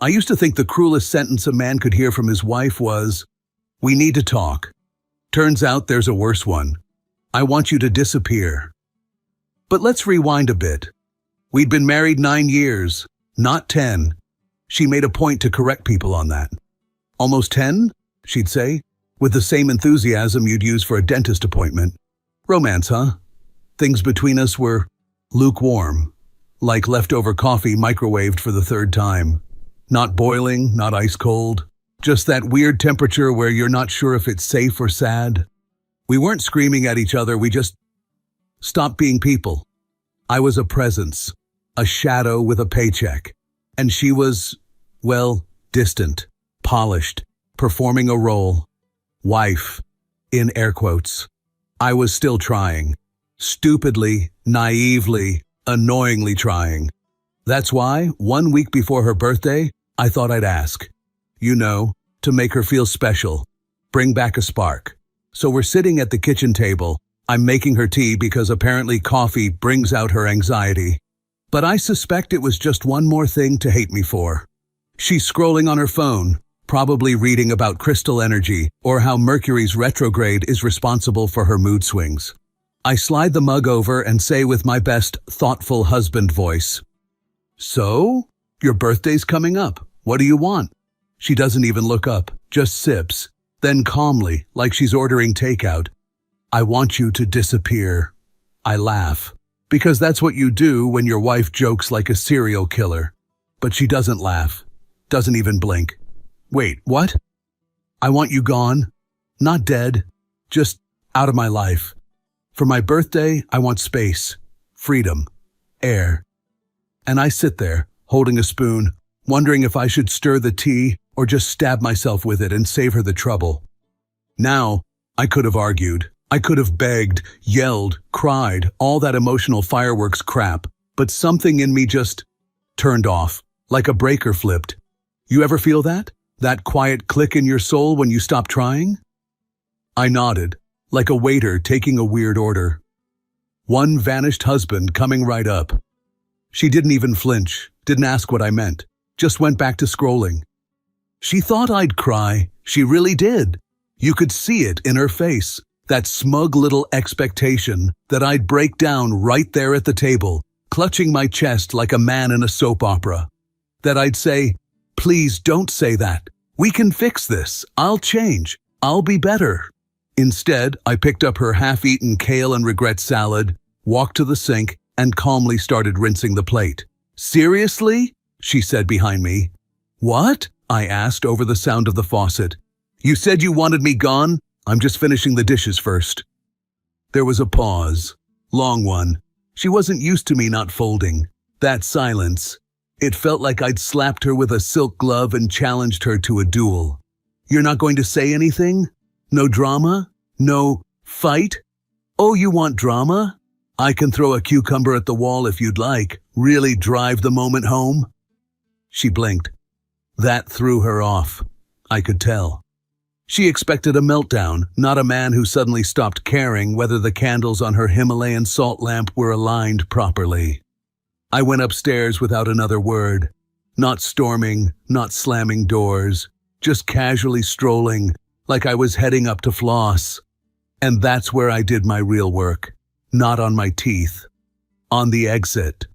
I used to think the cruelest sentence a man could hear from his wife was, "We need to talk." Turns out there's a worse one. "I want you to disappear." But let's rewind a bit. We'd been married 9 years, not 10. She made a point to correct people on that. "Almost 10?" she'd say, with the same enthusiasm you'd use for a dentist appointment. "Romance, huh?" Things between us were lukewarm, like leftover coffee microwaved for the 3rd time. Not boiling, not ice cold, just that weird temperature where you're not sure if it's safe or sad. We weren't screaming at each other, we just stopped being people. I was a presence, a shadow with a paycheck, and she was, well, distant, polished, performing a role. Wife, in air quotes. I was still trying. Stupidly, naively, annoyingly trying. That's why, 1 week before her birthday, I thought I'd ask. To make her feel special. Bring back a spark. So we're sitting at the kitchen table. I'm making her tea because apparently coffee brings out her anxiety. But I suspect it was just one more thing to hate me for. She's scrolling on her phone, probably reading about crystal energy or how Mercury's retrograde is responsible for her mood swings. I slide the mug over and say with my best thoughtful husband voice, "So, your birthday's coming up. What do you want?" She doesn't even look up, just sips, then calmly, like she's ordering takeout, "I want you to disappear." I laugh, because that's what you do when your wife jokes like a serial killer. But she doesn't laugh, doesn't even blink. "Wait, what?" "I want you gone. Not dead, just out of my life. For my birthday, I want space, freedom, air." And I sit there, holding a spoon, wondering if I should stir the tea or just stab myself with it and save her the trouble. Now, I could have argued. I could have begged, yelled, cried, all that emotional fireworks crap, but something in me just turned off, like a breaker flipped. You ever feel that? That quiet click in your soul when you stop trying? I nodded, like a waiter taking a weird order. One vanished husband coming right up. She didn't even flinch, didn't ask what I meant, just went back to scrolling. She thought I'd cry. She really did. You could see it in her face, that smug little expectation that I'd break down right there at the table, clutching my chest like a man in a soap opera. That I'd say, "Please don't say that. We can fix this. I'll change. I'll be better." Instead, I picked up her half-eaten kale and regret salad, walked to the sink, and calmly started rinsing the plate. "Seriously?" she said behind me. "What?" I asked over the sound of the faucet. "You said you wanted me gone? I'm just finishing the dishes first." There was a pause. Long one. She wasn't used to me not folding. That silence. It felt like I'd slapped her with a silk glove and challenged her to a duel. "You're not going to say anything? No drama? No fight? Oh, you want drama? I can throw a cucumber at the wall if you'd like. Really drive the moment home?" She blinked. That threw her off. I could tell. She expected a meltdown, not a man who suddenly stopped caring whether the candles on her Himalayan salt lamp were aligned properly. I went upstairs without another word. Not storming, not slamming doors, just casually strolling, like I was heading up to floss. And that's where I did my real work. Not on my teeth. On the exit.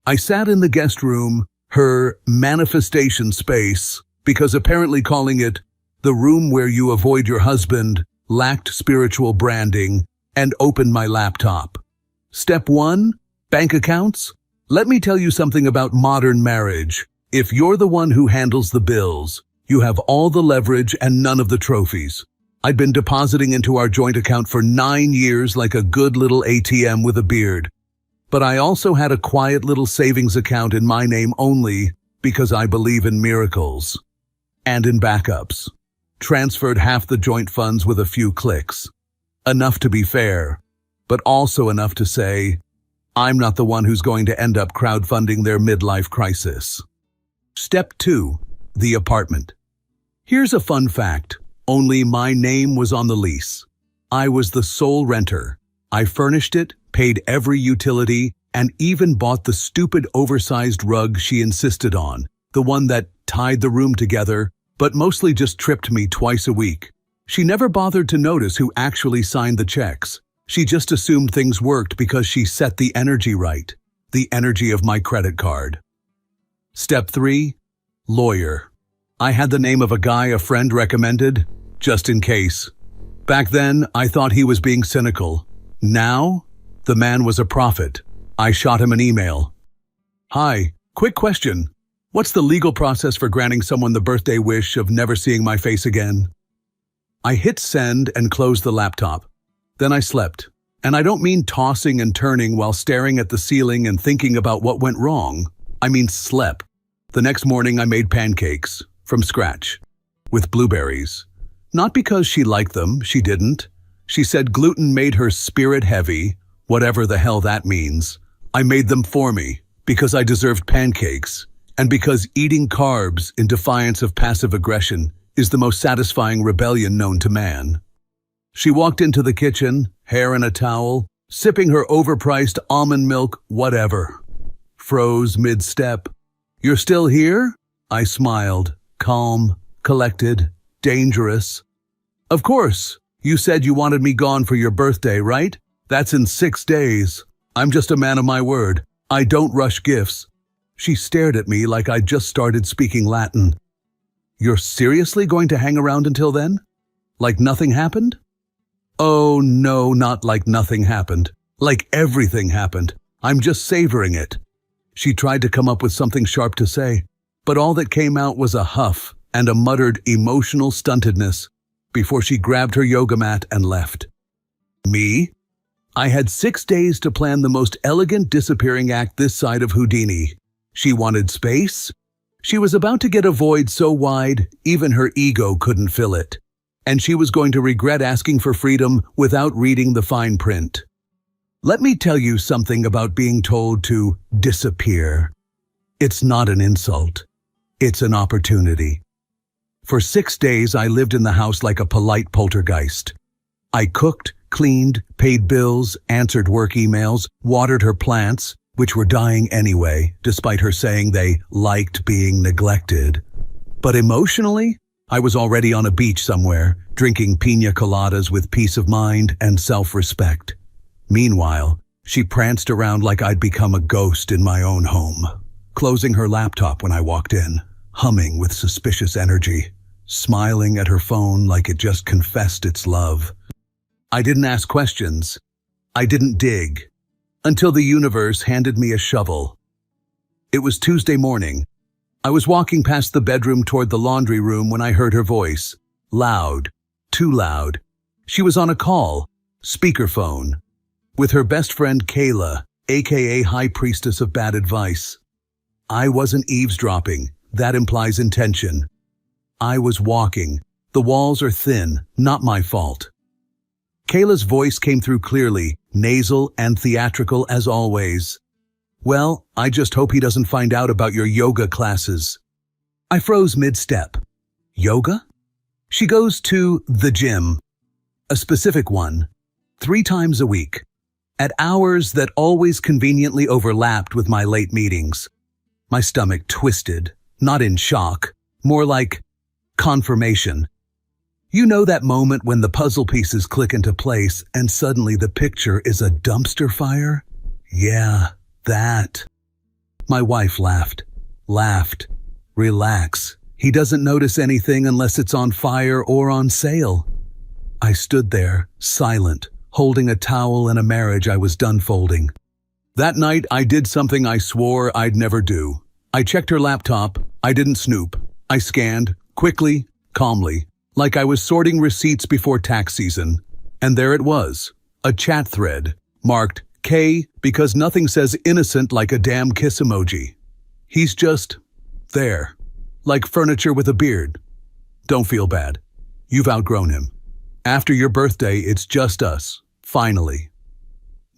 I sat in the guest room, her manifestation space, because apparently calling it the room where you avoid your husband lacked spiritual branding, and opened my laptop. Step 1, bank accounts? Let me tell you something about modern marriage. If you're the one who handles the bills, you have all the leverage and none of the trophies. I'd been depositing into our joint account for 9 years like a good little ATM with a beard. But I also had a quiet little savings account in my name only because I believe in miracles. And in backups. Transferred half the joint funds with a few clicks. Enough to be fair, but also enough to say, I'm not the one who's going to end up crowdfunding their midlife crisis. Step 2, the apartment. Here's a fun fact. Only my name was on the lease. I was the sole renter. I furnished it, paid every utility, and even bought the stupid oversized rug she insisted on. The one that tied the room together, but mostly just tripped me twice a week. She never bothered to notice who actually signed the checks. She just assumed things worked because she set the energy right. The energy of my credit card. Step 3. Lawyer. I had the name of a guy a friend recommended, just in case. Back then, I thought he was being cynical. Now, the man was a prophet. I shot him an email. Hi, quick question. What's the legal process for granting someone the birthday wish of never seeing my face again? I hit send and closed the laptop. Then I slept. And I don't mean tossing and turning while staring at the ceiling and thinking about what went wrong. I mean slept. The next morning I made pancakes, from scratch, with blueberries. Not because she liked them, she didn't. She said gluten made her spirit heavy, whatever the hell that means. I made them for me, because I deserved pancakes, and because eating carbs in defiance of passive aggression is the most satisfying rebellion known to man. She walked into the kitchen, hair in a towel, sipping her overpriced almond milk, whatever. Froze mid-step. "You're still here?" I smiled, calm, collected, dangerous. "Of course. You said you wanted me gone for your birthday, right? That's in 6 days. I'm just a man of my word. I don't rush gifts." She stared at me like I'd just started speaking Latin. "You're seriously going to hang around until then? Like nothing happened?" "Oh, no, not like nothing happened. Like everything happened. I'm just savoring it." She tried to come up with something sharp to say, but all that came out was a huff and a muttered emotional stuntedness before she grabbed her yoga mat and left. Me? I had 6 days to plan the most elegant disappearing act this side of Houdini. She wanted space. She was about to get a void so wide, even her ego couldn't fill it. And she was going to regret asking for freedom without reading the fine print. Let me tell you something about being told to disappear. It's not an insult. It's an opportunity. For 6 days, I lived in the house like a polite poltergeist. I cooked, cleaned, paid bills, answered work emails, watered her plants, which were dying anyway, despite her saying they liked being neglected. But emotionally, I was already on a beach somewhere, drinking piña coladas with peace of mind and self-respect. Meanwhile, she pranced around like I'd become a ghost in my own home, closing her laptop when I walked in, humming with suspicious energy, smiling at her phone like it just confessed its love. I didn't ask questions. I didn't dig. Until the universe handed me a shovel. It was Tuesday morning. I was walking past the bedroom toward the laundry room when I heard her voice. Loud. Too loud. She was on a call. Speakerphone. With her best friend Kayla, aka High Priestess of Bad Advice. I wasn't eavesdropping. That implies intention. I was walking. The walls are thin, not my fault. Kayla's voice came through clearly, nasal and theatrical as always. "Well, I just hope he doesn't find out about your yoga classes." I froze mid-step. Yoga? She goes to the gym. A specific one. 3 times a week. At hours that always conveniently overlapped with my late meetings. My stomach twisted, not in shock, more like confirmation. You know that moment when the puzzle pieces click into place and suddenly the picture is a dumpster fire? Yeah, that. My wife laughed. Relax. He doesn't notice anything unless it's on fire or on sale. I stood there, silent, holding a towel and a marriage I was done folding. That night, I did something I swore I'd never do. I checked her laptop. I didn't snoop. I scanned, quickly, calmly, like I was sorting receipts before tax season. And there it was, a chat thread, marked K because nothing says innocent like a damn kiss emoji. He's just there, like furniture with a beard. Don't feel bad. You've outgrown him. After your birthday, it's just us, finally.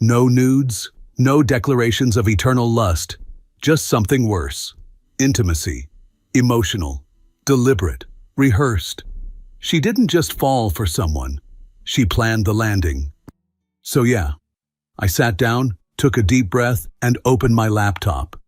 No nudes, no declarations of eternal lust, just something worse. Intimacy, emotional, deliberate, rehearsed. She didn't just fall for someone. She planned the landing. So yeah, I sat down, took a deep breath, and opened my laptop.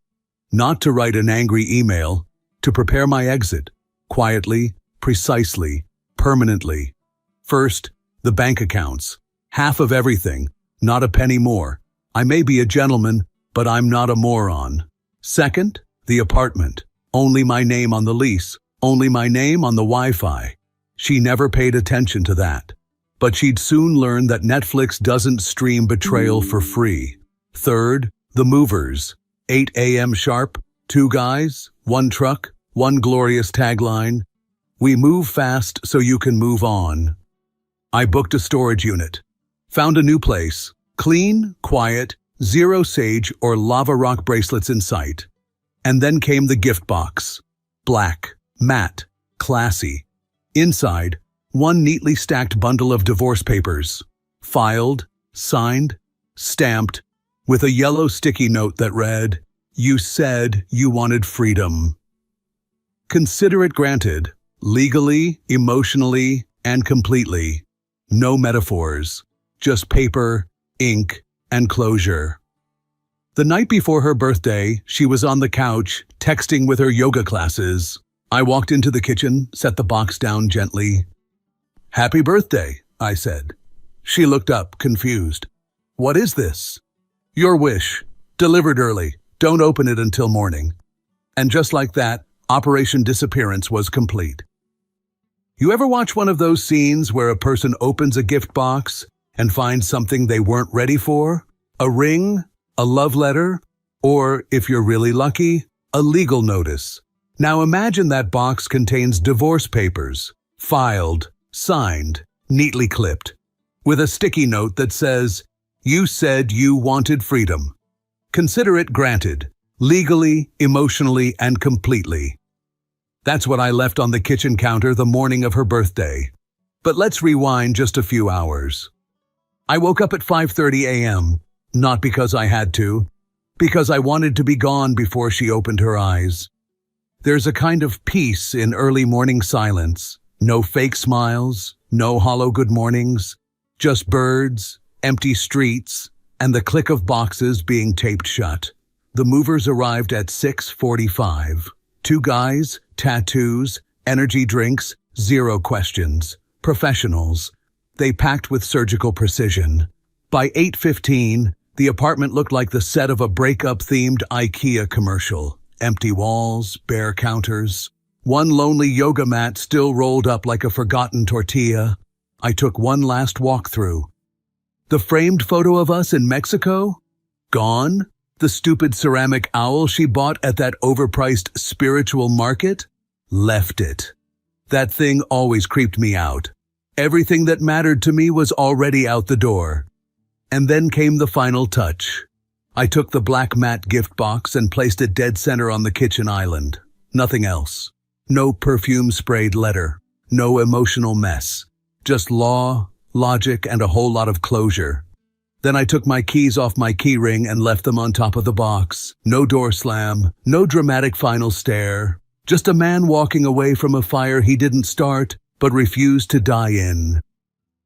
Not to write an angry email, to prepare my exit, quietly, precisely, permanently. First, the bank accounts. Half of everything, not a penny more. I may be a gentleman, but I'm not a moron. Second, the apartment. Only my name on the lease, only my name on the Wi-Fi. She never paid attention to that. But she'd soon learn that Netflix doesn't stream Betrayal for free. Third, the movers. 8 a.m. sharp, 2 guys, 1 truck, 1 glorious tagline. We move fast so you can move on. I booked a storage unit. Found a new place. Clean, quiet, 0 sage or lava rock bracelets in sight. And then came the gift box. Black, matte, classy. Inside, 1 neatly stacked bundle of divorce papers. Filed, signed, stamped, with a yellow sticky note that read, "You said you wanted freedom." Consider it granted, legally, emotionally, and completely. No metaphors, just paper, ink, and closure. The night before her birthday, she was on the couch, texting with her yoga classes. I walked into the kitchen, set the box down gently. "Happy birthday," I said. She looked up, confused. "What is this?" "Your wish. Delivered early. Don't open it until morning." And just like that, Operation Disappearance was complete. You ever watch one of those scenes where a person opens a gift box and finds something they weren't ready for? A ring? A love letter? Or, if you're really lucky, a legal notice. Now imagine that box contains divorce papers, filed, signed, neatly clipped, with a sticky note that says, "You said you wanted freedom." Consider it granted, legally, emotionally, and completely. That's what I left on the kitchen counter the morning of her birthday. But let's rewind just a few hours. I woke up at 5:30 a.m., not because I had to, because I wanted to be gone before she opened her eyes. There's a kind of peace in early morning silence. No fake smiles, no hollow good mornings, just birds, empty streets, and the click of boxes being taped shut. The movers arrived at 6:45. 2 guys, tattoos, energy drinks, 0 questions. Professionals. They packed with surgical precision. By 8:15, the apartment looked like the set of a breakup-themed IKEA commercial. Empty walls, bare counters. 1 lonely yoga mat still rolled up like a forgotten tortilla. I took one last walk through. The framed photo of us in Mexico? Gone? The stupid ceramic owl she bought at that overpriced spiritual market? Left it. That thing always creeped me out. Everything that mattered to me was already out the door. And then came the final touch. I took the black matte gift box and placed it dead center on the kitchen island. Nothing else. No perfume-sprayed letter. No emotional mess. Just law, logic, and a whole lot of closure. Then I took my keys off my keyring and left them on top of the box. No door slam, no dramatic final stare. Just a man walking away from a fire he didn't start, but refused to die in.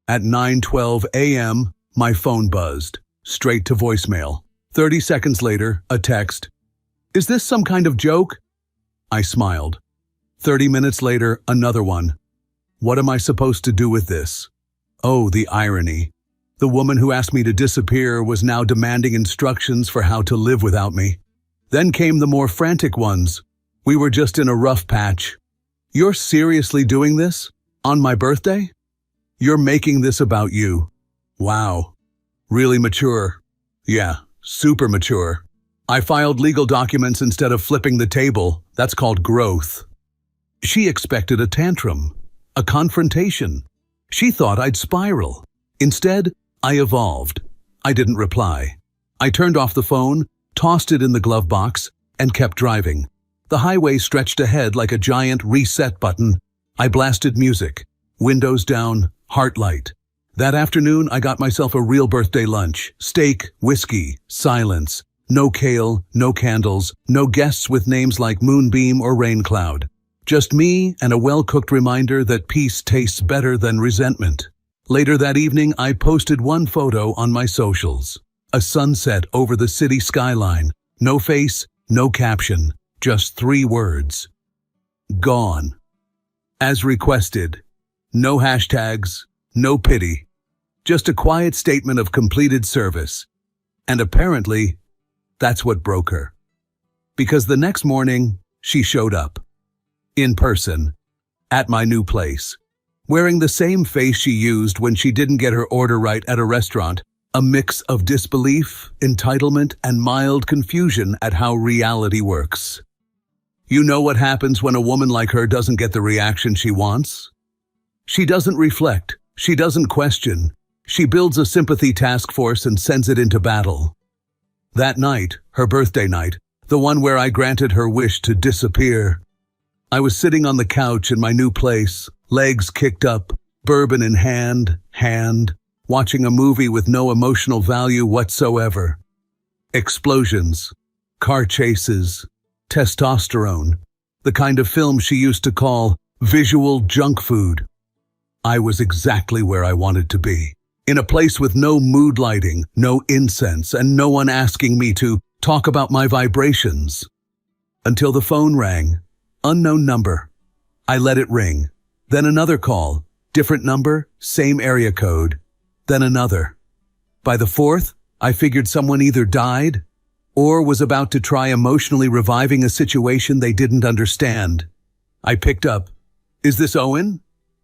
At 9:12 a.m., my phone buzzed, straight to voicemail. 30 seconds later, a text. "Is this some kind of joke?" I smiled. 30 minutes later, another one. "What am I supposed to do with this?" Oh, the irony. The woman who asked me to disappear was now demanding instructions for how to live without me. Then came the more frantic ones. "We were just in a rough patch." "You're seriously doing this? On my birthday? You're making this about you." Wow. Really mature. Yeah, super mature. I filed legal documents instead of flipping the table. That's called growth. She expected a tantrum, a confrontation. She thought I'd spiral. Instead, I evolved. I didn't reply. I turned off the phone, tossed it in the glove box, and kept driving. The highway stretched ahead like a giant reset button. I blasted music. Windows down, heart light. That afternoon, I got myself a real birthday lunch. Steak, whiskey, silence. No kale, no candles, no guests with names like Moonbeam or Raincloud. Just me and a well-cooked reminder that peace tastes better than resentment. Later that evening, I posted one photo on my socials. A sunset over the city skyline. No face, no caption, just 3 words. Gone. As requested. No hashtags, no pity. Just a quiet statement of completed service. And apparently, that's what broke her. Because the next morning, she showed up. In person. At my new place. Wearing the same face she used when she didn't get her order right at a restaurant. A mix of disbelief, entitlement, and mild confusion at how reality works. You know what happens when a woman like her doesn't get the reaction she wants? She doesn't reflect. She doesn't question. She builds a sympathy task force and sends it into battle. That night, her birthday night, the one where I granted her wish to disappear, I was sitting on the couch in my new place, legs kicked up, bourbon in hand, watching a movie with no emotional value whatsoever. Explosions, car chases, testosterone, the kind of film she used to call visual junk food. I was exactly where I wanted to be, in a place with no mood lighting, no incense, and no one asking me to talk about my vibrations. Until the phone rang. Unknown number. I let it ring. Then another call. Different number, same area code. Then another. By the fourth, I figured someone either died or was about to try emotionally reviving a situation they didn't understand. I picked up. Is this Owen?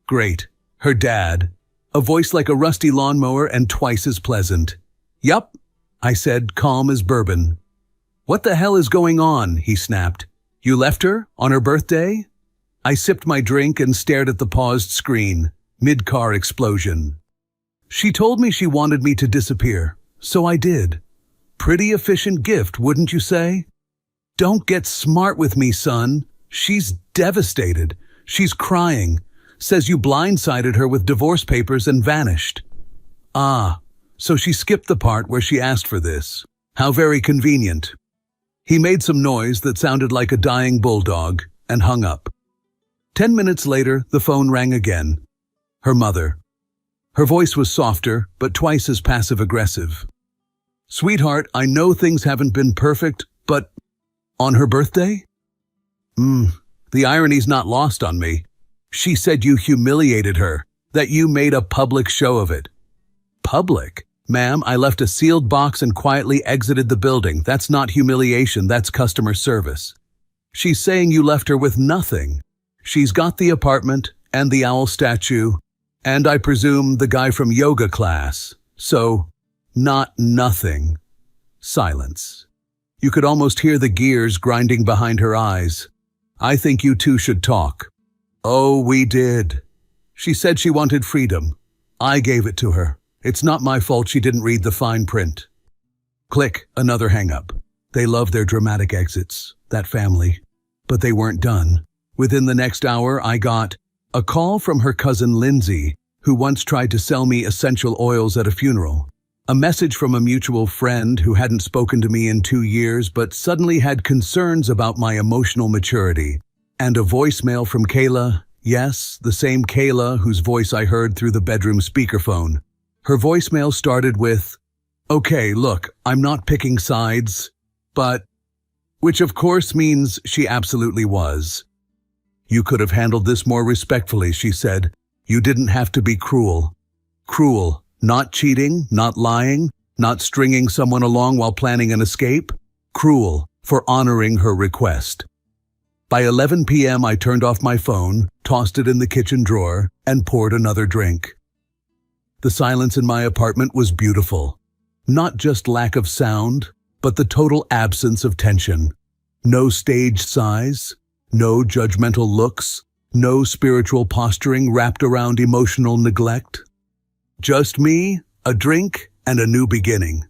Great. Her dad. A voice like a rusty lawnmower and twice as pleasant. Yup, I said, calm as bourbon. What the hell is going on? He snapped. You left her? On her birthday? I sipped my drink and stared at the paused screen. Mid-car explosion. She told me she wanted me to disappear, so I did. Pretty efficient gift, wouldn't you say? Don't get smart with me, son. She's devastated. She's crying. Says you blindsided her with divorce papers and vanished. Ah, so she skipped the part where she asked for this. How very convenient. He made some noise that sounded like a dying bulldog and hung up. 10 minutes later, the phone rang again. Her mother. Her voice was softer, but twice as passive-aggressive. Sweetheart, I know things haven't been perfect, but on her birthday? The irony's not lost on me. She said you humiliated her, that you made a public show of it. Public? Ma'am, I left a sealed box and quietly exited the building. That's not humiliation, that's customer service. She's saying you left her with nothing. She's got the apartment and the owl statue, and I presume the guy from yoga class. So, not nothing. Silence. You could almost hear the gears grinding behind her eyes. I think you two should talk. Oh, we did. She said she wanted freedom. I gave it to her. It's not my fault she didn't read the fine print. Click, another hang-up. They love their dramatic exits, that family. But they weren't done. Within the next hour, I got a call from her cousin Lindsay, who once tried to sell me essential oils at a funeral. A message from a mutual friend who hadn't spoken to me in 2 years but suddenly had concerns about my emotional maturity. And a voicemail from Kayla, yes, the same Kayla whose voice I heard through the bedroom speakerphone. Her voicemail started with, "Okay, look, I'm not picking sides, but..." Which of course means she absolutely was. "You could have handled this more respectfully," she said. "You didn't have to be cruel." Cruel, not cheating, not lying, not stringing someone along while planning an escape. Cruel for honoring her request. By 11 p.m. I turned off my phone, tossed it in the kitchen drawer, and poured another drink. The silence in my apartment was beautiful. Not just lack of sound, but the total absence of tension. No staged sighs, no judgmental looks, no spiritual posturing wrapped around emotional neglect. Just me, a drink, and a new beginning.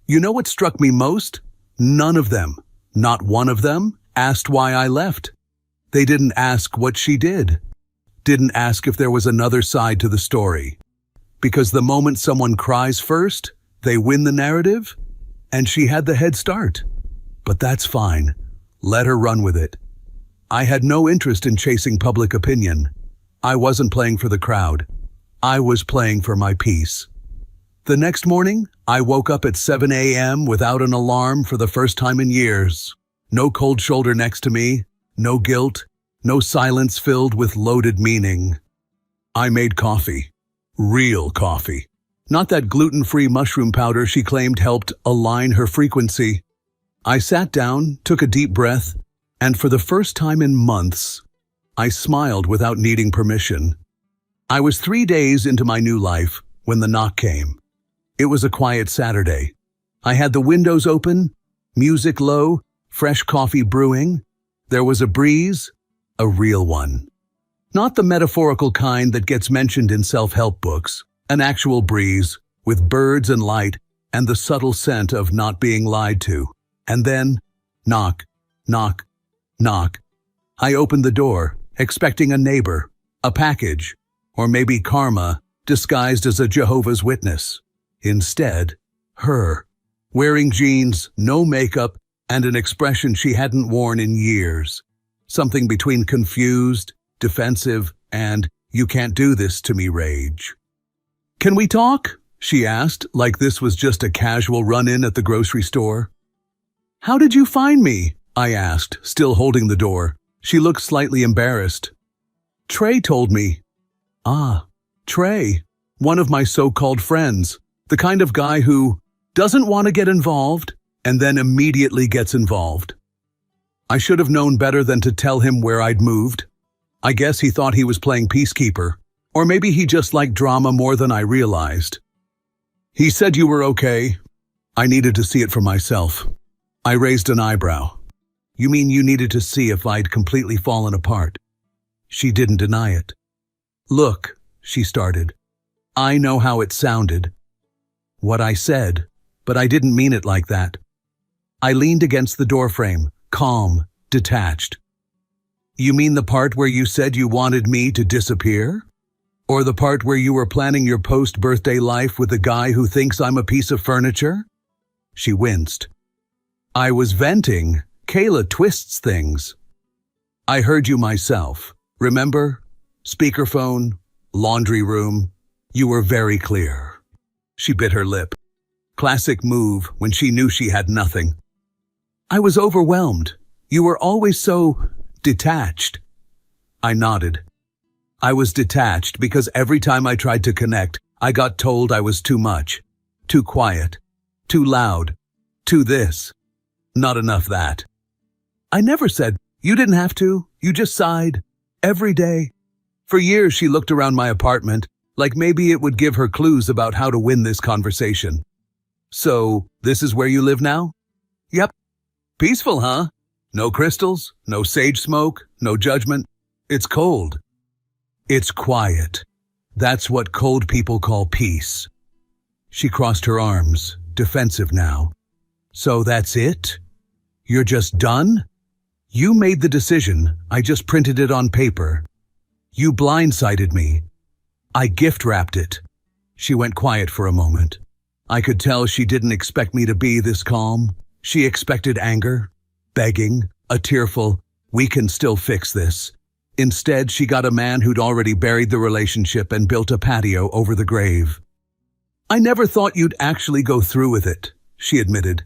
You know what struck me most? None of them, not one of them, asked why I left. They didn't ask what she did. Didn't ask if there was another side to the story. Because the moment someone cries first, they win the narrative, and she had the head start. But that's fine. Let her run with it. I had no interest in chasing public opinion. I wasn't playing for the crowd. I was playing for my peace. The next morning, I woke up at 7 a.m. without an alarm for the first time in years. No cold shoulder next to me, no guilt, No silence filled with loaded meaning. I made coffee. Real coffee. Not that gluten-free mushroom powder she claimed helped align her frequency. I sat down, took a deep breath, and for the first time in months, I smiled without needing permission. I was 3 days into my new life when the knock came. It was a quiet Saturday. I had the windows open, music low, fresh coffee brewing. There was a breeze, a real one. Not the metaphorical kind that gets mentioned in self-help books, an actual breeze with birds and light and the subtle scent of not being lied to. And then, knock, knock, knock. I opened the door, expecting a neighbor, a package, or maybe karma disguised as a Jehovah's Witness. Instead, her, wearing jeans, no makeup, and an expression she hadn't worn in years. Something between confused, defensive, and "you can't do this to me" rage. "Can we talk?" she asked, like this was just a casual run-in at the grocery store. "How did you find me?" I asked, still holding the door. She looked slightly embarrassed. "Trey told me." "Ah, Trey, one of my so-called friends, the kind of guy who doesn't want to get involved and then immediately gets involved." I should have known better than to tell him where I'd moved. I guess he thought he was playing peacekeeper, or maybe he just liked drama more than I realized. "He said you were okay." I needed to see it for myself. I raised an eyebrow. "You mean you needed to see if I'd completely fallen apart?" She didn't deny it. "Look," she started. "I know how it sounded. What I said, but I didn't mean it like that." I leaned against the doorframe, calm, detached. "You mean the part where you said you wanted me to disappear? Or the part where you were planning your post-birthday life with a guy who thinks I'm a piece of furniture?" She winced. "I was venting. Kayla twists things." "I heard you myself. Remember? Speakerphone, laundry room. You were very clear." She bit her lip. Classic move when she knew she had nothing. "I was overwhelmed. You were always so detached." I nodded. I was detached because every time I tried to connect, I got told I was too much, too quiet, too loud, too this. Not enough that. I never said, "You didn't have to," you just sighed. Every day. For years she looked around my apartment, like maybe it would give her clues about how to win this conversation. "So, this is where you live now?" "Yep." "Peaceful, huh? No crystals, no sage smoke, no judgment. It's cold." "It's quiet. That's what cold people call peace." She crossed her arms, defensive now. "So that's it? You're just done? You made the decision, I just printed it on paper. You blindsided me. I gift-wrapped it." She went quiet for a moment. I could tell she didn't expect me to be this calm. She expected anger, begging, a tearful, "We can still fix this." Instead, she got a man who'd already buried the relationship and built a patio over the grave. "I never thought you'd actually go through with it," she admitted.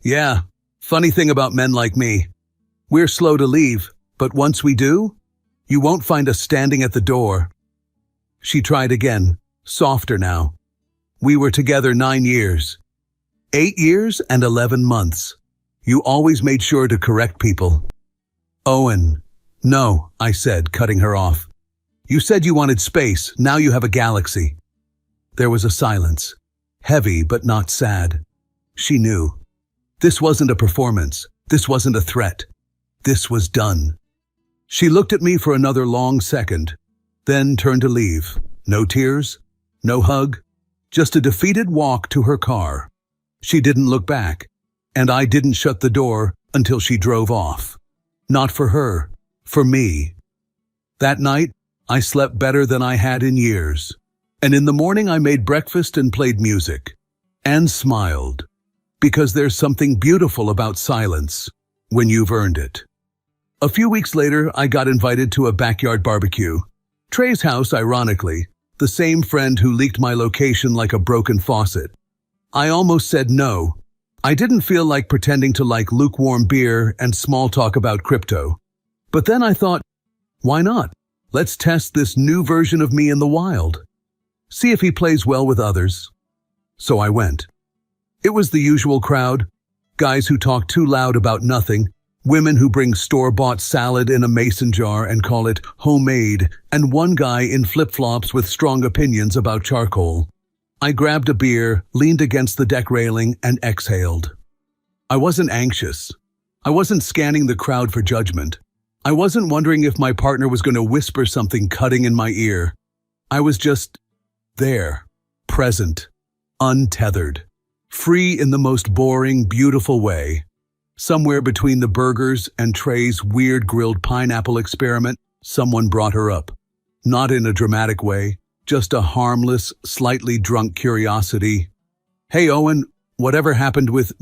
"Yeah, funny thing about men like me. We're slow to leave, but once we do, you won't find us standing at the door." She tried again, softer now. "We were together 9 years. 8 years and 11 months. You always made sure to correct people." "Owen." "No," I said, cutting her off. "You said you wanted space, now you have a galaxy." There was a silence, heavy but not sad. She knew. This wasn't a performance. This wasn't a threat. This was done. She looked at me for another long second, then turned to leave. No tears, no hug, just a defeated walk to her car. She didn't look back, and I didn't shut the door until she drove off. Not for her, for me. That night, I slept better than I had in years. And in the morning I made breakfast and played music. And smiled. Because there's something beautiful about silence when you've earned it. A few weeks later, I got invited to a backyard barbecue. Trey's house, ironically, the same friend who leaked my location like a broken faucet. I almost said no. I didn't feel like pretending to like lukewarm beer and small talk about crypto. But then I thought, why not? Let's test this new version of me in the wild. See if he plays well with others. So I went. It was the usual crowd. Guys who talk too loud about nothing, women who bring store-bought salad in a mason jar and call it homemade, and one guy in flip-flops with strong opinions about charcoal. I grabbed a beer, leaned against the deck railing, and exhaled. I wasn't anxious. I wasn't scanning the crowd for judgment. I wasn't wondering if my partner was going to whisper something cutting in my ear. I was just there, present, untethered, free in the most boring, beautiful way. Somewhere between the burgers and Trey's weird grilled pineapple experiment, someone brought her up. Not in a dramatic way, just a harmless, slightly drunk curiosity. Hey, Owen, whatever happened with,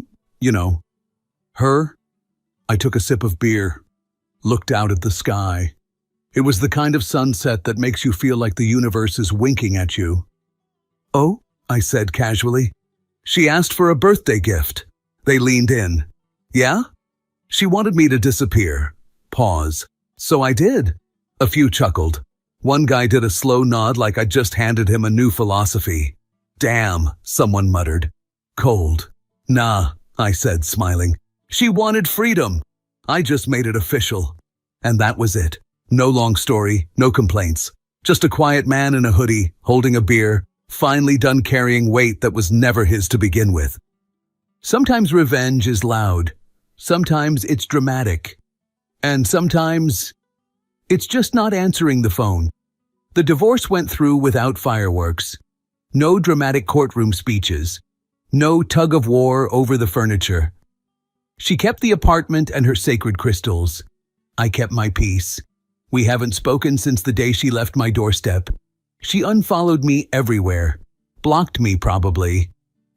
her? I took a sip of beer, looked out at the sky. It was the kind of sunset that makes you feel like the universe is winking at you. Oh, I said casually. She asked for a birthday gift. They leaned in. Yeah? She wanted me to disappear. Pause. So I did. A few chuckled. One guy did a slow nod like I'd just handed him a new philosophy. Damn, someone muttered. Cold. Nah, I said, smiling. She wanted freedom. I just made it official. And that was it. No long story, no complaints. Just a quiet man in a hoodie, holding a beer, finally done carrying weight that was never his to begin with. Sometimes revenge is loud. Sometimes it's dramatic. And sometimes it's just not answering the phone. The divorce went through without fireworks. No dramatic courtroom speeches. No tug of war over the furniture. She kept the apartment and her sacred crystals. I kept my peace. We haven't spoken since the day she left my doorstep. She unfollowed me everywhere. Blocked me, probably.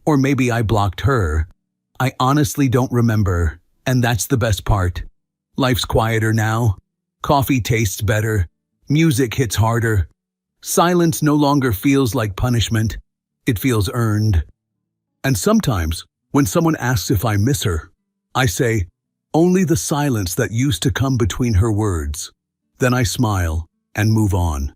Or maybe I blocked her. I honestly don't remember, and that's the best part. Life's quieter now. Coffee tastes better. Music hits harder. Silence no longer feels like punishment. It feels earned. And sometimes, when someone asks if I miss her, I say, only the silence that used to come between her words. Then I smile and move on.